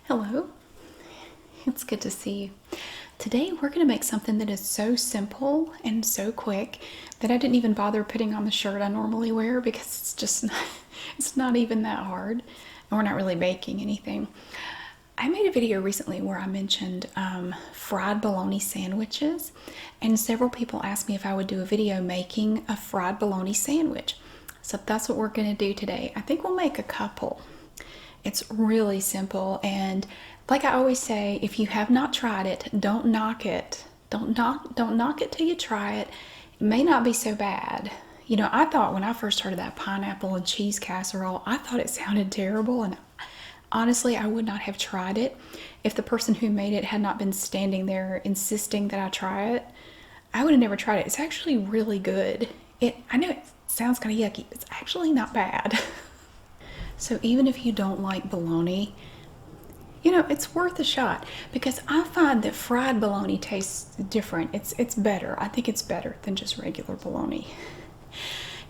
Hello, it's good to see you. Today we're going to make something that is so simple and so quick that I didn't even bother putting on the shirt I normally wear because it's just not, it's not even that hard. And we're not really baking anything. I made a video recently where I mentioned fried bologna sandwiches, and several people asked me if I would do a video making a fried bologna sandwich. So that's what we're going to do today. I think we'll make a couple. It's really simple, and like I always say, if you have not tried it, don't knock it. Don't knock it till you try it. It may not be so bad. You know, I thought when I first heard of that pineapple and cheese casserole, I thought it sounded terrible, and honestly, I would not have tried it if the person who made it had not been standing there insisting that I try it. I would have never tried it. It's actually really good. I know it sounds kind of yucky, but it's actually not bad. So even if you don't like bologna, you know, it's worth a shot because I find that fried bologna tastes different. It's better. I think it's better than just regular bologna.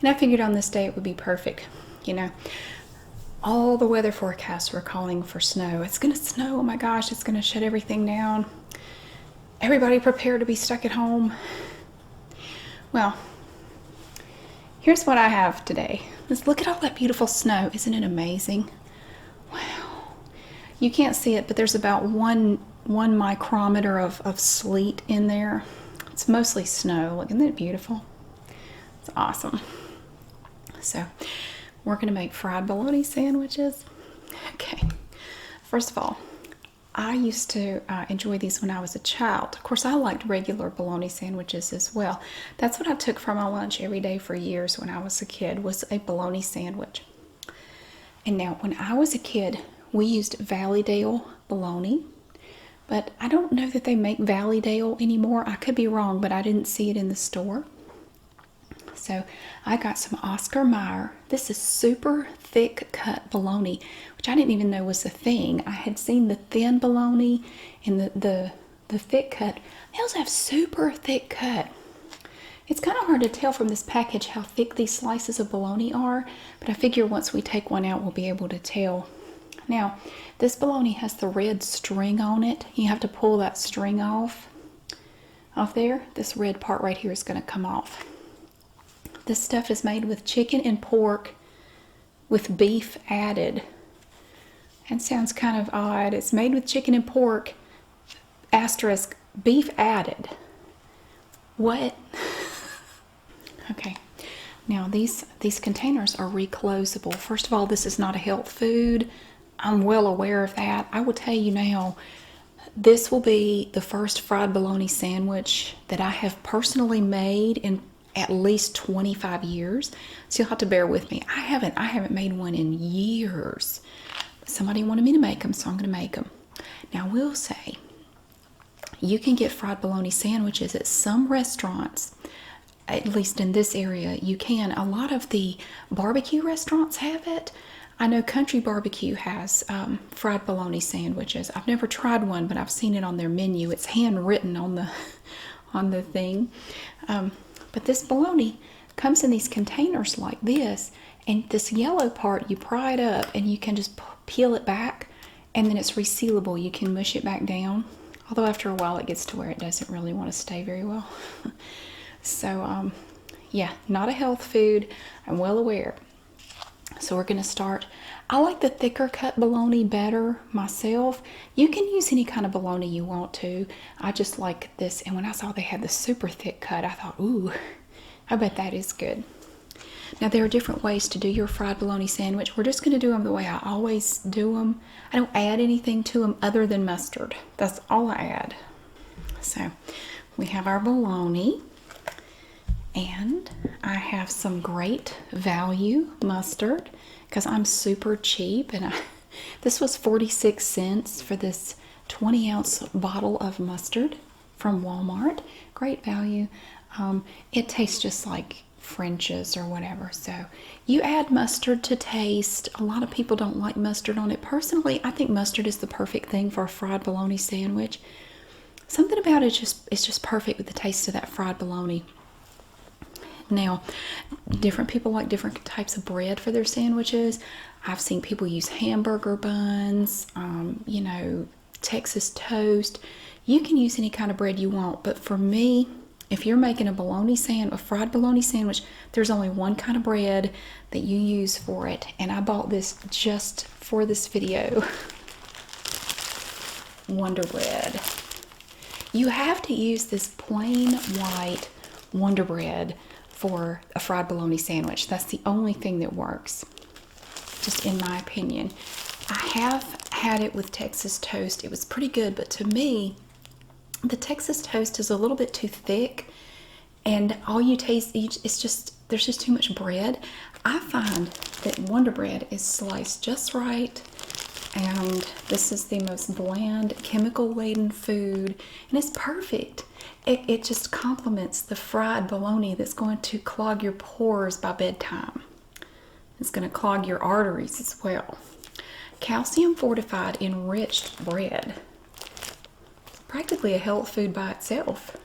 And I figured on this day it would be perfect. You know, all the weather forecasts were calling for snow. It's going to snow. Oh my gosh, it's going to shut everything down. Everybody prepare to be stuck at home. Well, here's what I have today. Let's look at all that beautiful snow. Isn't it amazing? Wow. You can't see it, but there's about one micrometer of sleet in there. It's mostly snow. Look, isn't it beautiful? It's awesome. So we're going to make fried bologna sandwiches. Okay. First of all, I used to enjoy these when I was a child. Of course, I liked regular bologna sandwiches as well. That's what I took for my lunch every day for years when I was a kid, was a bologna sandwich. And now, when I was a kid, we used Valleydale bologna. But I don't know that they make Valleydale anymore. I could be wrong, but I didn't see it in the store. So I got some Oscar Mayer. This is super thick cut bologna, which I didn't even know was a thing. I had seen the thin bologna and the thick cut. They also have super thick cut. It's kind of hard to tell from this package how thick these slices of bologna are, but I figure once we take one out, we'll be able to tell. Now, this bologna has the red string on it. You have to pull that string off there. This red part right here is going to come off. This stuff is made with chicken and pork with beef added. That sounds kind of odd. It's made with chicken and pork, asterisk, beef added. What? Okay. Now these containers are reclosable. First of all, this is not a health food. I'm well aware of that. I will tell you now, this will be the first fried bologna sandwich that I have personally made in at least 25 years. So you'll have to bear with me. I haven't made one in years. Somebody wanted me to make them, so I'm going to make them. Now, I will say, you can get fried bologna sandwiches at some restaurants, at least in this area. You can. A lot of the barbecue restaurants have it. I know Country Barbecue has fried bologna sandwiches. I've never tried one, but I've seen it on their menu. It's handwritten on the thing. But this bologna comes in these containers like this, and this yellow part, you pry it up and you can just peel it back, and then it's resealable. You can mush it back down, although after a while it gets to where it doesn't really want to stay very well. So, yeah, not a health food. I'm well aware. So we're going to start. I like the thicker cut bologna better myself. You can use any kind of bologna you want to. I just like this. And when I saw they had the super thick cut, I thought, ooh, I bet that is good. Now, there are different ways to do your fried bologna sandwich. We're just going to do them the way I always do them. I don't add anything to them other than mustard. That's all I add. So we have our bologna. And I have some Great Value mustard because I'm super cheap, and this was 46 cents for this 20-ounce bottle of mustard from Walmart. Great Value. It tastes just like French's or whatever. So you add mustard to taste. A lot of people don't like mustard on it. Personally, I think mustard is the perfect thing for a fried bologna sandwich. Something about it is just perfect with the taste of that fried bologna. Now, different people like different types of bread for their sandwiches. I've seen people use hamburger buns, you know, Texas toast. You can use any kind of bread you want, but for me, if you're making a fried bologna sandwich, there's only one kind of bread that you use for it, and I bought this just for this video. Wonder Bread. You have to use this plain white Wonder Bread for a fried bologna sandwich. That's the only thing that works, just in my opinion. I have had it with Texas toast. It was pretty good, but to me, the Texas toast is a little bit too thick, and all you taste, there's just too much bread. I find that Wonder Bread is sliced just right, and this is the most bland, chemical-laden food, and it's perfect. It just complements the fried bologna that's going to clog your pores by bedtime. It's going to clog your arteries as well. Calcium fortified enriched bread. It's practically a health food by itself.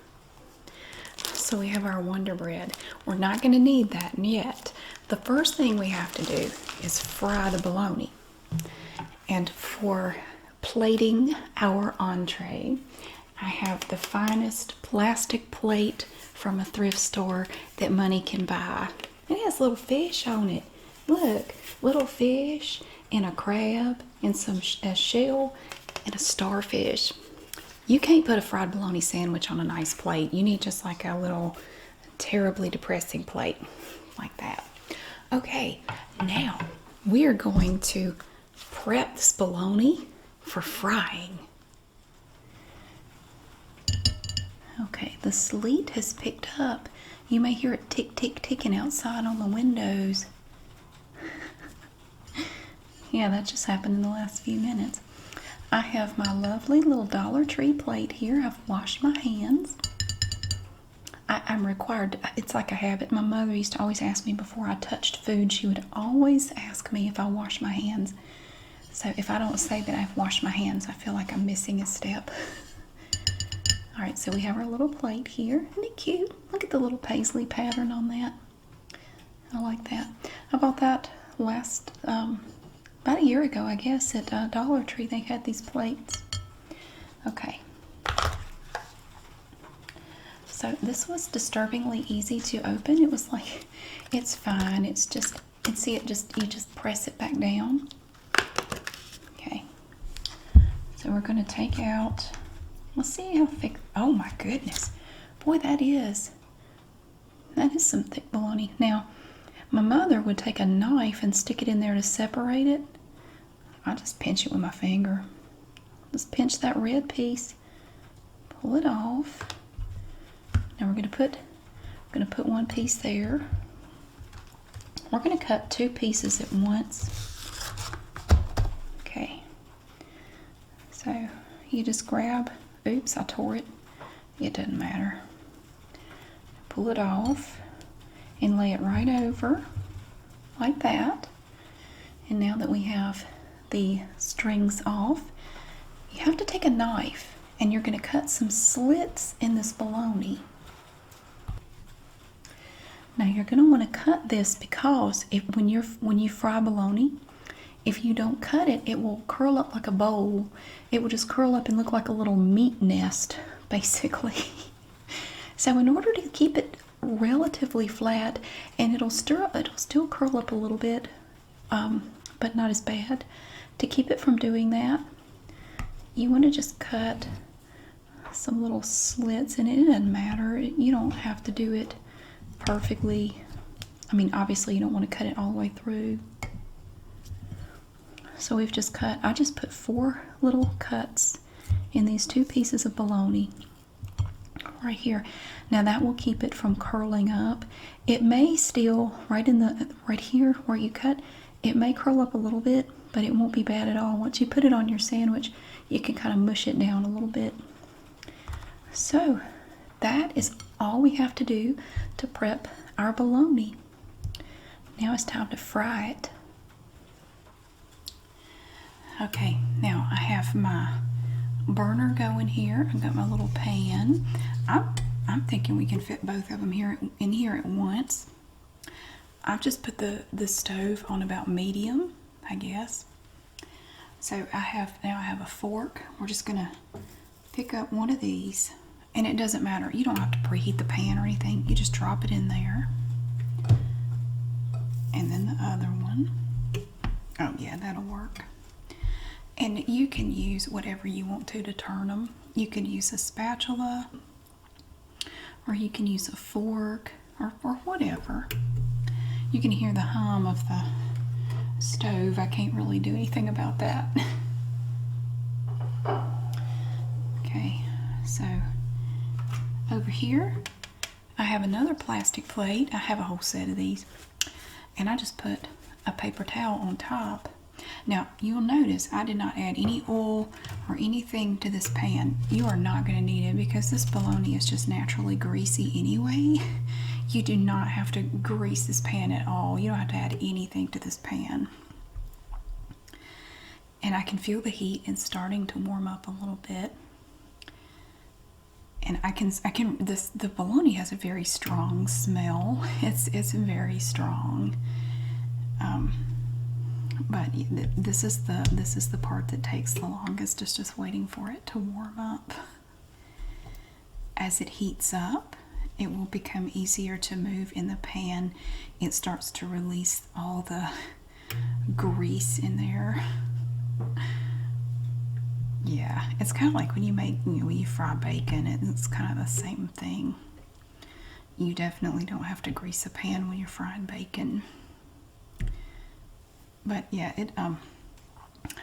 So we have our Wonder Bread. We're not going to need that yet. The first thing we have to do is fry the bologna. And for plating our entree, I have the finest plastic plate from a thrift store that money can buy. It has little fish on it. Look, little fish and a crab and a shell and a starfish. You can't put a fried bologna sandwich on a nice plate. You need just like a little terribly depressing plate like that. Okay, now we are going to prep this bologna for frying. Okay, the sleet has picked up. You may hear it tick, tick, ticking outside on the windows. Yeah, that just happened in the last few minutes. I have my lovely little Dollar Tree plate here. I've washed my hands. I'm required, it's like a habit. My mother used to always ask me before I touched food, she would always ask me if I wash my hands. So if I don't say that I've washed my hands, I feel like I'm missing a step. All right, so we have our little plate here. Isn't it cute? Look at the little paisley pattern on that. I like that. I bought that about a year ago, I guess, at Dollar Tree. They had these plates. Okay. So this was disturbingly easy to open. It was like, it's fine. It's just, and see, you just press it back down. Okay. So we're going to take out, let's see how thick, oh my goodness. Boy, that is some thick bologna. Now, my mother would take a knife and stick it in there to separate it. I just pinch it with my finger. Just pinch that red piece, pull it off. Now we're going to put one piece there. We're going to cut two pieces at once. Okay. So you just grab, oops, I tore it. It doesn't matter. Pull it off and lay it right over like that. And now that we have the strings off, you have to take a knife and you're going to cut some slits in this bologna. Now you're going to want to cut this because when you fry bologna, if you don't cut it, it will curl up like a bowl. It will just curl up and look like a little meat nest, basically. So in order to keep it relatively flat, and it'll still curl up a little bit, but not as bad. To keep it from doing that, you want to just cut some little slits, and it doesn't matter. You don't have to do it perfectly. I mean, obviously you don't want to cut it all the way through. So we've just cut, I just put 4 little cuts in these 2 pieces of bologna right here. Now that will keep it from curling up. It may still, right here where you cut, it may curl up a little bit, but it won't be bad at all. Once you put it on your sandwich, you can kind of mush it down a little bit. So that is all we have to do to prep our bologna. Now it's time to fry it. Okay, now I have my burner going here. I've got my little pan. I'm thinking we can fit both of them in here at once. I've just put the stove on about medium, I guess. So now I have a fork. We're just gonna pick up one of these, and it doesn't matter. You don't have to preheat the pan or anything. You just drop it in there. And then the other one. Oh yeah, that'll work. And you can use whatever you want to turn them. You can use a spatula, or you can use a fork, or whatever. You can hear the hum of the stove. I can't really do anything about that. Okay, so over here I have another plastic plate. I have a whole set of these, and I just put a paper towel on top. Now you'll notice I did not add any oil or anything to this pan. You are not going to need it because this bologna is just naturally greasy anyway. You do not have to grease this pan at all. You don't have to add anything to this pan. And I can feel the heat. It's starting to warm up a little bit. And the bologna has a very strong smell. It's very strong. But this is the part that takes the longest. It's just waiting for it to warm up. As it heats up, it will become easier to move in the pan. It starts to release all the grease in there. Yeah, it's kind of like when you fry bacon. It's kind of the same thing. You definitely don't have to grease a pan when you're frying bacon. But yeah,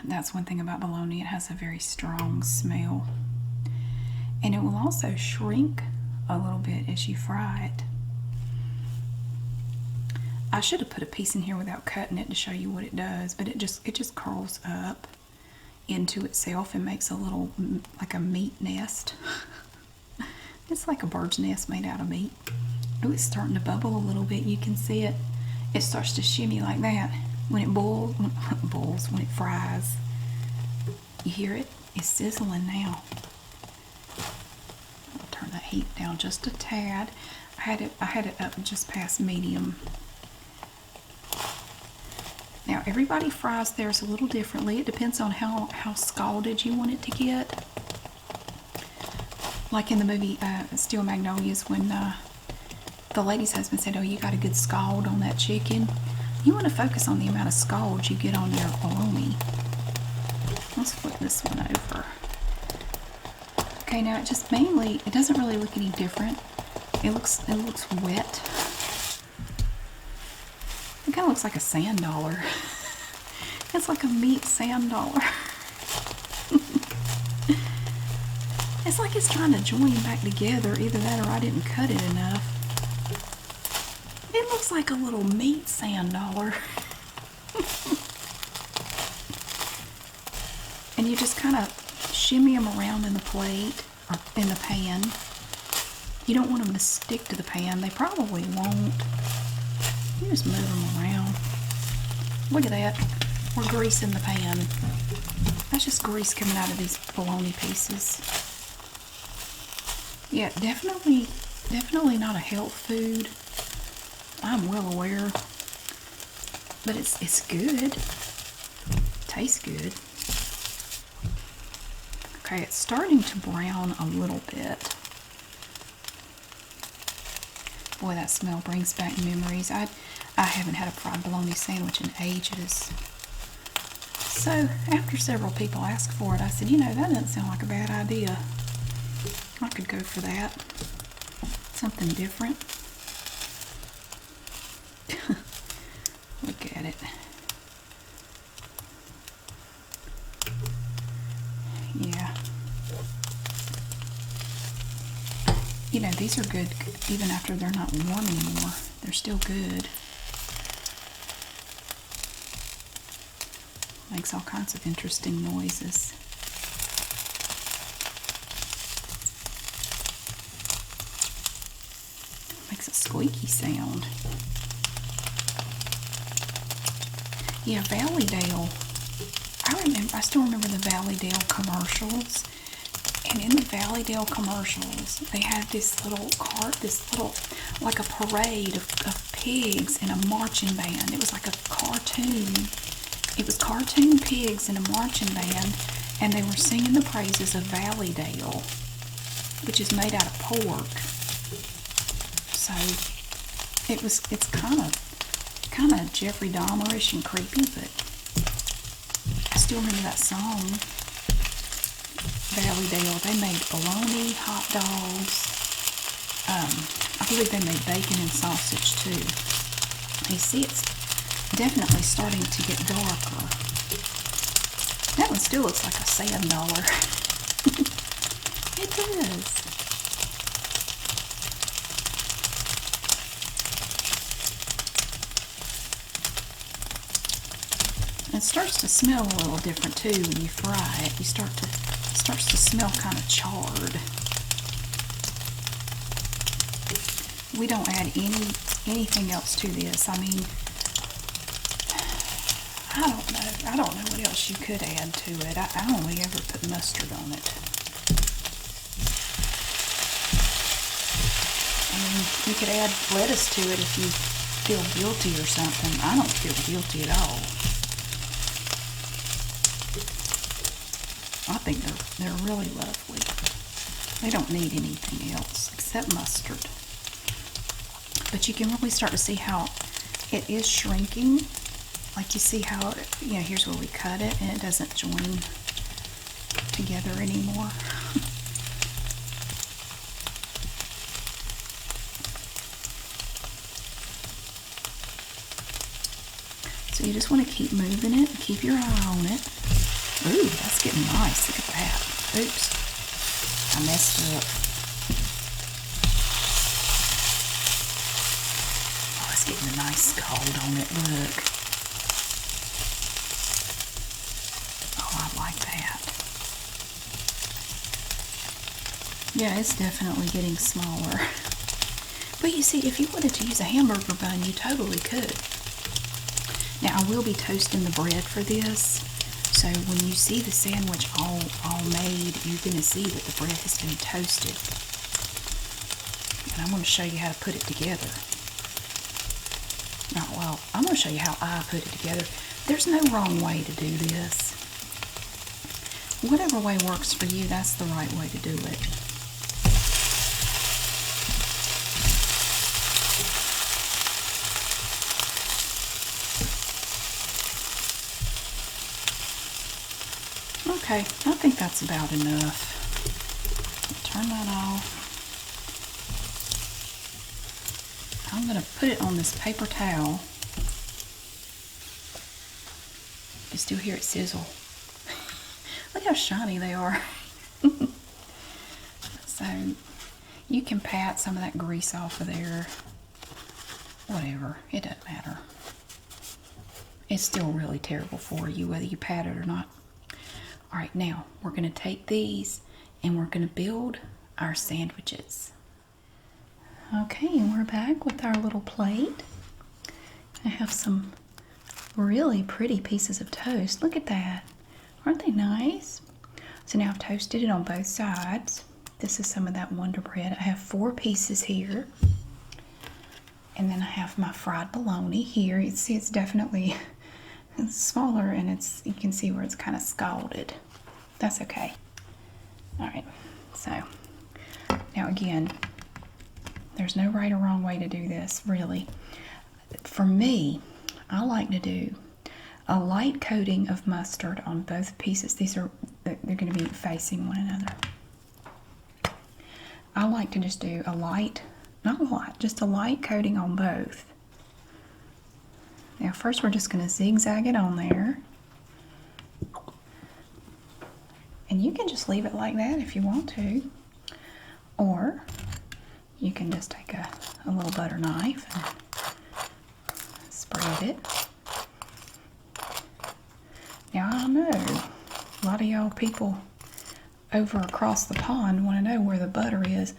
that's one thing about bologna. It has a very strong smell. And it will also shrink a little bit as you fry it. I should have put a piece in here without cutting it to show you what it does, but it just curls up into itself and makes a little, like a meat nest. It's like a bird's nest made out of meat. Oh, it's starting to bubble a little bit. You can see it. It starts to shimmy like that when it when it fries. You hear it? It's sizzling now. I'll turn that heat down just a tad. I had it up just past medium. Now everybody fries theirs a little differently. It depends on how scalded you want it to get. Like in the movie Steel Magnolias, when the lady's husband said, "Oh, you got a good scald on that chicken." You want to focus on the amount of scald you get on your bologna. Let's flip this one over. Okay, now it doesn't really look any different. It looks wet. It kind of looks like a sand dollar. It's like a meat sand dollar. It's like it's trying to join back together. Either that or I didn't cut it enough. It looks like a little meat sand dollar. And you just kind of shimmy them around in the plate or in the pan. You don't want them to stick to the pan. They probably won't. You just move them around. Look at that. We're greasing the pan. That's just grease coming out of these bologna pieces. Yeah, definitely not a health food. I'm well aware. But it's good. Tastes good. Okay, it's starting to brown a little bit. Boy, that smell brings back memories. I haven't had a fried bologna sandwich in ages. So, after several people asked for it, I said, that doesn't sound like a bad idea. I could go for that. Something different. Look at it. Yeah. These are good even after they're not warm anymore. They're still good. Makes all kinds of interesting noises. Makes a squeaky sound. Yeah, Valleydale. I still remember the Valleydale commercials. And in the Valleydale commercials, they had this little cart, like a parade of pigs in a marching band. It was like a cartoon. It was cartoon pigs in a marching band, and they were singing the praises of Valleydale, which is made out of pork. So it's kind of Jeffrey Dahmerish and creepy, but I still remember that song. Valleydale, they made bologna, hot dogs. I believe they made bacon and sausage too. You see, it's definitely starting to get darker. That one still looks like a sand dollar. It does. It starts to smell a little different too when you fry it. It starts to smell kind of charred. We don't add anything else to this. I mean, I don't know what else you could add to it. I only ever put mustard on it. I mean, you could add lettuce to it if you feel guilty or something. I don't feel guilty at all. I think they're really lovely. They don't need anything else except mustard. But you can really start to see how it is shrinking. Like you see how, here's where we cut it and it doesn't join together anymore. So you just want to keep moving it and keep your eye on it. Ooh, that's getting nice. Look at that. Oops. I messed up. Oh, it's getting a nice gold on it. Look. Oh, I like that. Yeah, it's definitely getting smaller. But you see, if you wanted to use a hamburger bun, you totally could. Now, I will be toasting the bread for this. So when you see the sandwich all made, you're going to see that the bread has been toasted. And I'm going to show you how to put it together. Well, I'm going to show you how I put it together. There's no wrong way to do this. Whatever way works for you, that's the right way to do it. Okay, I think that's about enough. Turn that off. I'm going to put it on this paper towel. You can still hear it sizzle. Look how shiny they are. So you can pat some of that grease off of there. Whatever, it doesn't matter. It's still really terrible for you whether you pat it or not. Alright, now we're going to take these and we're going to build our sandwiches. Okay, and we're back with our little plate. I have some really pretty pieces of toast. Look at that. Aren't they nice? So now I've toasted it on both sides. This is some of that Wonder Bread. I have 4 pieces here. And then I have my fried bologna here. You see it's definitely smaller and you can see where it's kind of scalded. That's okay. Alright, so now again, there's no right or wrong way to do this, really. For me, I like to do a light coating of mustard on both pieces. They're going to be facing one another. I like to just do a light, not a lot, just a light coating on both. Now first we're just going to zigzag it on there. And you can just leave it like that if you want to. Or you can just take a little butter knife and spread it. Now I know a lot of y'all people over across the pond want to know where the butter is.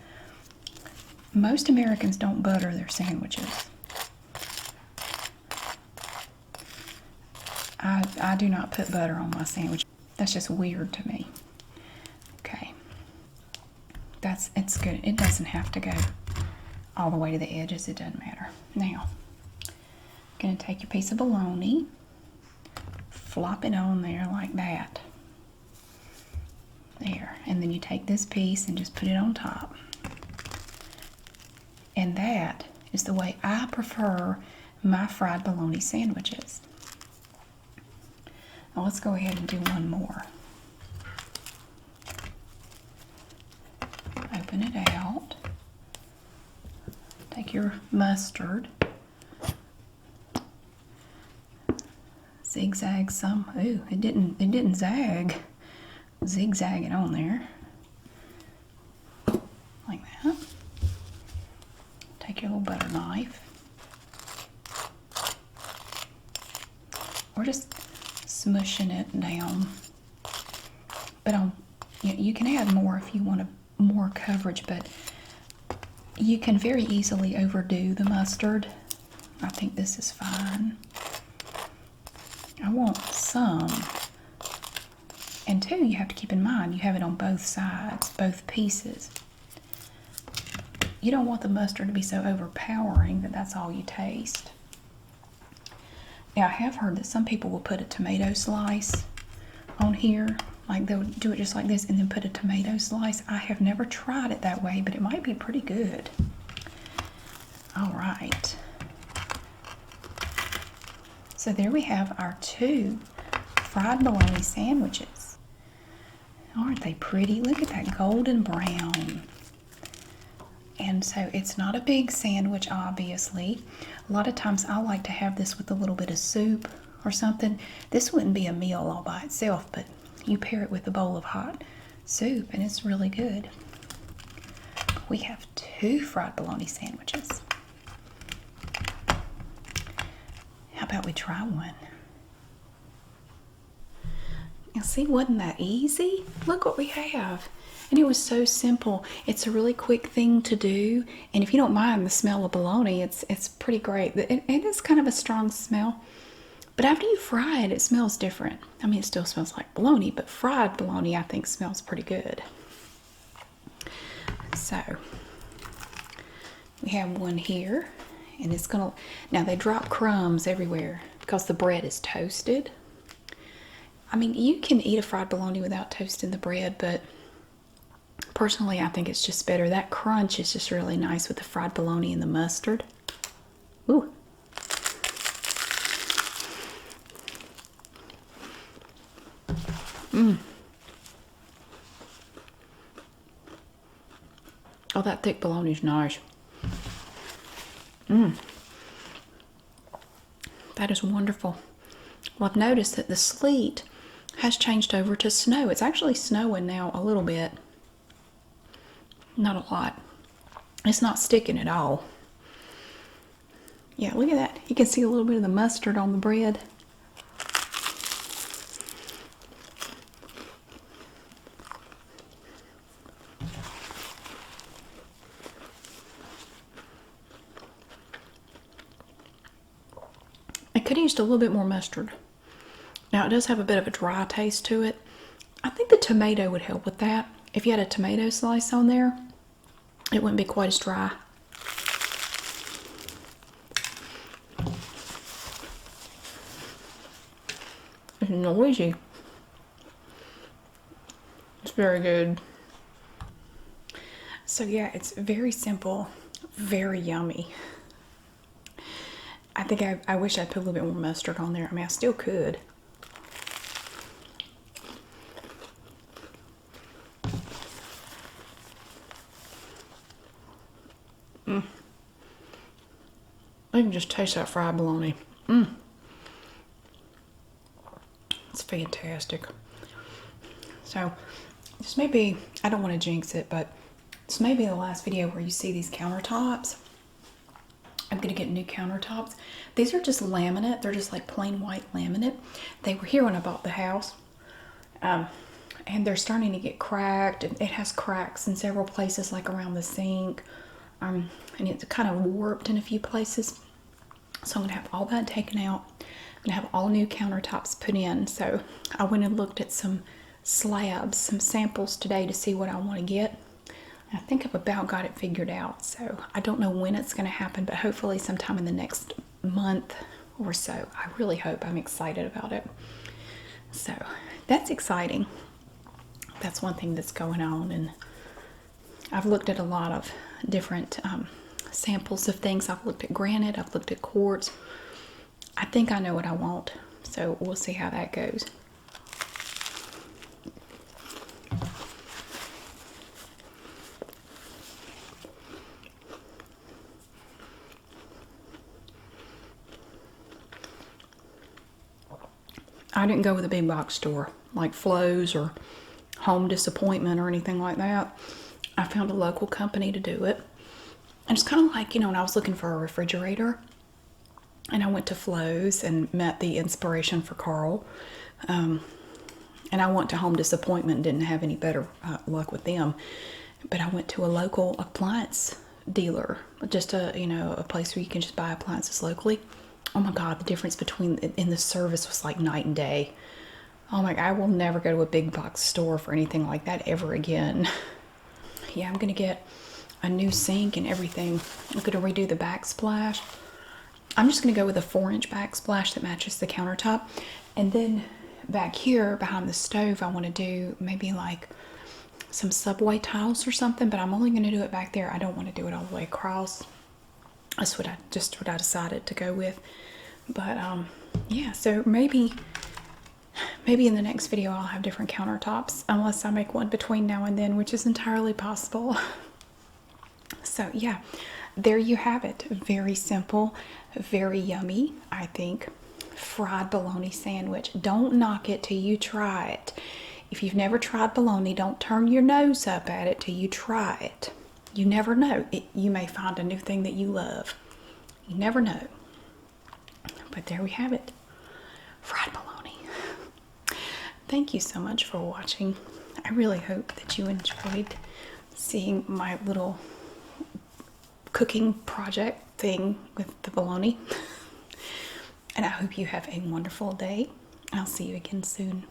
Most Americans don't butter their sandwiches. I do not put butter on my sandwich. That's just weird to me. Okay. it's good. It doesn't have to go all the way to the edges. It doesn't matter. Now, I'm going to take your piece of bologna, flop it on there like that. There. And then you take this piece and just put it on top. And that is the way I prefer my fried bologna sandwiches. Now let's go ahead and do one more. Open it out. Take your mustard. Zigzag some. Ooh, it didn't zag. Zigzag it on there. Like that. Take your little butter knife. We're just smushing it down. But you can add more if you want more coverage, but you can very easily overdo the mustard. I think this is fine. I want some. And two, you have to keep in mind, you have it on both sides, both pieces. You don't want the mustard to be so overpowering that that's all you taste. Now, I have heard that some people will put a tomato slice on here. Like they'll do it just like this and then put a tomato slice. I have never tried it that way, but it might be pretty good. All right. So there we have our 2 fried bologna sandwiches. Aren't they pretty? Look at that golden brown. And so it's not a big sandwich, obviously. A lot of times I like to have this with a little bit of soup or something. This wouldn't be a meal all by itself, but you pair it with a bowl of hot soup and it's really good. We have 2 fried bologna sandwiches. How about we try one? Now see, wasn't that easy? Look what we have. And it was so simple. It's a really quick thing to do. And if you don't mind the smell of bologna, it's pretty great. It is kind of a strong smell. But after you fry it, it smells different. I mean, it still smells like bologna, but fried bologna, I think, smells pretty good. So, we have one here. And it's gonna, now they drop crumbs everywhere because the bread is toasted. I mean, you can eat a fried bologna without toasting the bread, but personally, I think it's just better. That crunch is just really nice with the fried bologna and the mustard. Ooh. Mmm. Oh, that thick bologna is nice. Mmm. That is wonderful. Well, I've noticed that the sleet has changed over to snow. It's actually snowing now a little bit. Not a lot. It's not sticking at all. Yeah, look at that. You can see a little bit of the mustard on the bread. I could have used a little bit more mustard. Now, it does have a bit of a dry taste to it. I think the tomato would help with that. If you had a tomato slice on there, it wouldn't be quite as dry. It's noisy. It's very good. So yeah, it's very simple, very yummy. I think I wish I'd put a little bit more mustard on there. I mean, I still could. I can just taste that fried bologna. It's fantastic. So, this may be, I don't want to jinx it, but this may be the last video where you see these countertops. I'm going to get new countertops. These are just laminate. They're just like plain white laminate. They were here when I bought the house. And they're starting to get cracked. It has cracks in several places, like around the sink. And it's kind of warped in a few places. So I'm going to have all that taken out. I'm going to have all new countertops put in. So I went and looked at some slabs, some samples today to see what I want to get. I think I've about got it figured out, so I don't know when it's going to happen, but hopefully sometime in the next month or so. I really hope. I'm excited about it. So that's exciting. That's one thing that's going on, and I've looked at a lot of different samples of things. I've looked at granite, I've looked at quartz. I think I know what I want, so we'll see how that goes. I didn't go with a big box store like Flo's or Home Disappointment or anything like that. I found a local company to do it. And it's kind of like, you know, when I was looking for a refrigerator and I went to Flo's and met the inspiration for Carl. And I went to Home Disappointment and didn't have any better luck with them. But I went to a local appliance dealer, just a place where you can just buy appliances locally. Oh my God, the difference in the service was like night and day. Oh my God, I will never go to a big box store for anything like that ever again. Yeah, I'm gonna get a new sink and everything. I'm gonna redo the backsplash. I'm just gonna go with a 4-inch backsplash that matches the countertop. And then back here behind the stove, I wanna do maybe like some subway tiles or something, but I'm only gonna do it back there. I don't wanna do it all the way across. That's what I decided to go with. But yeah, so maybe in the next video I'll have different countertops, unless I make one between now and then, which is entirely possible. So yeah, there you have it. Very simple, very yummy, I think. Fried bologna sandwich. Don't knock it till you try it. If you've never tried bologna, don't turn your nose up at it till you try it. You never know. You may find a new thing that you love. You never know. But there we have it. Fried bologna. Thank you so much for watching. I really hope that you enjoyed seeing my little cooking project thing with the bologna. And I hope you have a wonderful day. I'll see you again soon.